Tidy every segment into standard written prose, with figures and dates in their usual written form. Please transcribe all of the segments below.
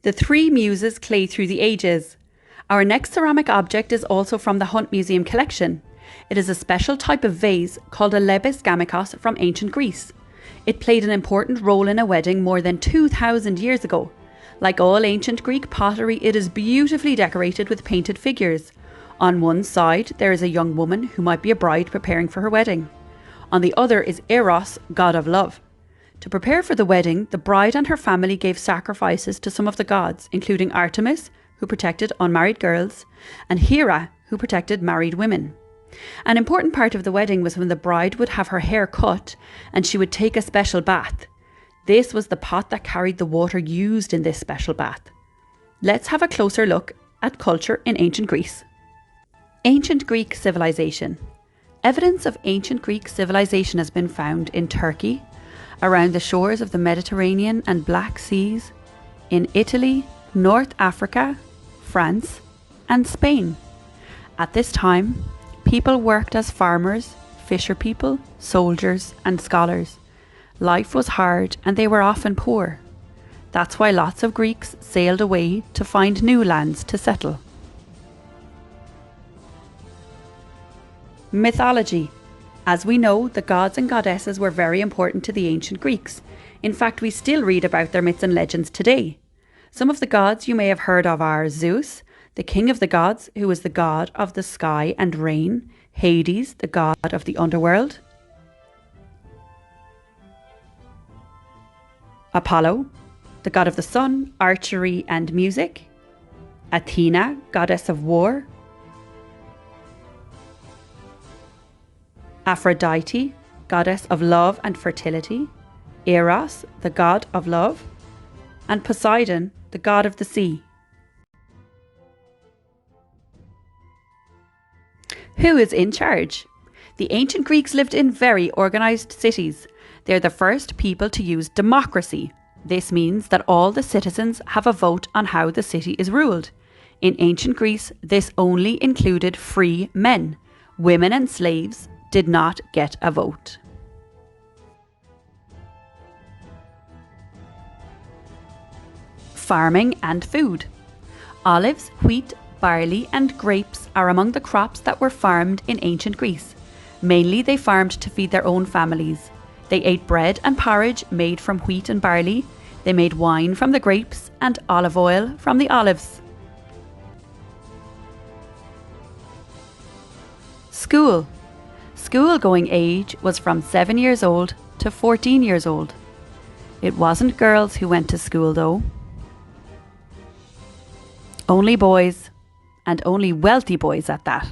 The Three Muses clay through the ages. Our next ceramic object is also from the Hunt Museum collection. It is a special type of vase called a lebis gamikos from ancient Greece. It played an important role in a wedding more than 2,000 years ago. Like all ancient Greek pottery, it is beautifully decorated with painted figures. On one side, there is a young woman who might be a bride preparing for her wedding. On the other is Eros, god of love. To prepare for the wedding, the bride and her family gave sacrifices to some of the gods, including Artemis, who protected unmarried girls, and Hera, who protected married women. An important part of the wedding was when the bride would have her hair cut and she would take a special bath. This was the pot that carried the water used in this special bath. Let's have a closer look at culture in ancient Greece. Ancient Greek civilization. Evidence of ancient Greek civilization has been found in Turkey, around the shores of the Mediterranean and Black Seas, in Italy, North Africa, France, and Spain. At this time, people worked as farmers, fisher people, soldiers, and scholars. Life was hard and they were often poor. That's why lots of Greeks sailed away to find new lands to settle. Mythology. As we know, the gods and goddesses were very important to the ancient Greeks. In fact, we still read about their myths and legends today. Some of the gods you may have heard of are Zeus, the king of the gods, who is the god of the sky and rain; Hades, the god of the underworld; Apollo, the god of the sun, archery and music; Athena, goddess of war; Aphrodite, goddess of love and fertility; Eros, the god of love; and Poseidon, the god of the sea. Who is in charge? The ancient Greeks lived in very organised cities. They're the first people to use democracy. This means that all the citizens have a vote on how the city is ruled. In ancient Greece, this only included free men. Women and slaves did not get a vote. Farming and food. Olives, wheat, barley and grapes are among the crops that were farmed in ancient Greece. Mainly they farmed to feed their own families. They ate bread and porridge made from wheat and barley. They made wine from the grapes and olive oil from the olives. School. School-going age was from 7 years old to 14 years old. It wasn't girls who went to school though. Only boys, and only wealthy boys at that.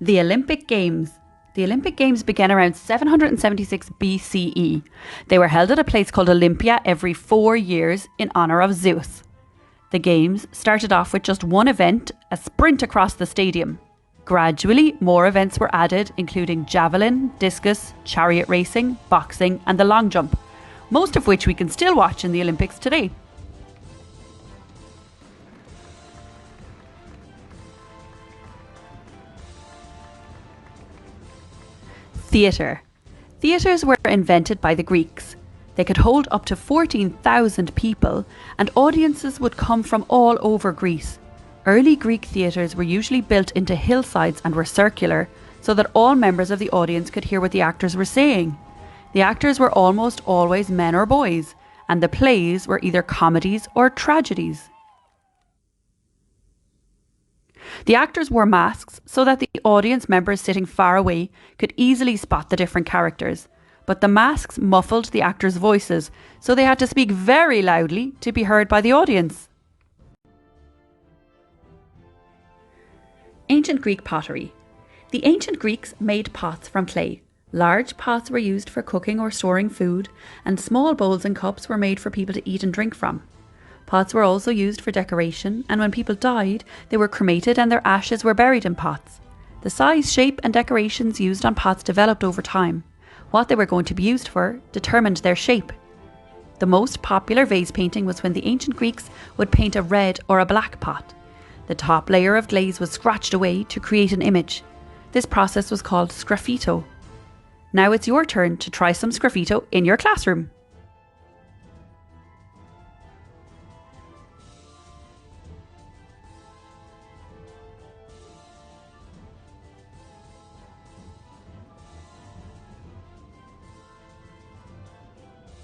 The Olympic Games. The Olympic Games began around 776 BCE. They were held at a place called Olympia every 4 years in honour of Zeus. The Games started off with just one event, a sprint across the stadium. Gradually, more events were added, including javelin, discus, chariot racing, boxing, and the long jump, most of which we can still watch in the Olympics today. Theatre. Theatres were invented by the Greeks. They could hold up to 14,000 people, and audiences would come from all over Greece. Early Greek theatres were usually built into hillsides and were circular, so that all members of the audience could hear what the actors were saying. The actors were almost always men or boys, and the plays were either comedies or tragedies. The actors wore masks so that the audience members sitting far away could easily spot the different characters. But the masks muffled the actors' voices, so they had to speak very loudly to be heard by the audience. Ancient Greek pottery. The ancient Greeks made pots from clay. Large pots were used for cooking or storing food, and small bowls and cups were made for people to eat and drink from. Pots were also used for decoration, and when people died, they were cremated and their ashes were buried in pots. The size, shape, and decorations used on pots developed over time. What they were going to be used for determined their shape. The most popular vase painting was when the ancient Greeks would paint a red or a black pot. The top layer of glaze was scratched away to create an image. This process was called sgraffito. Now it's your turn to try some sgraffito in your classroom.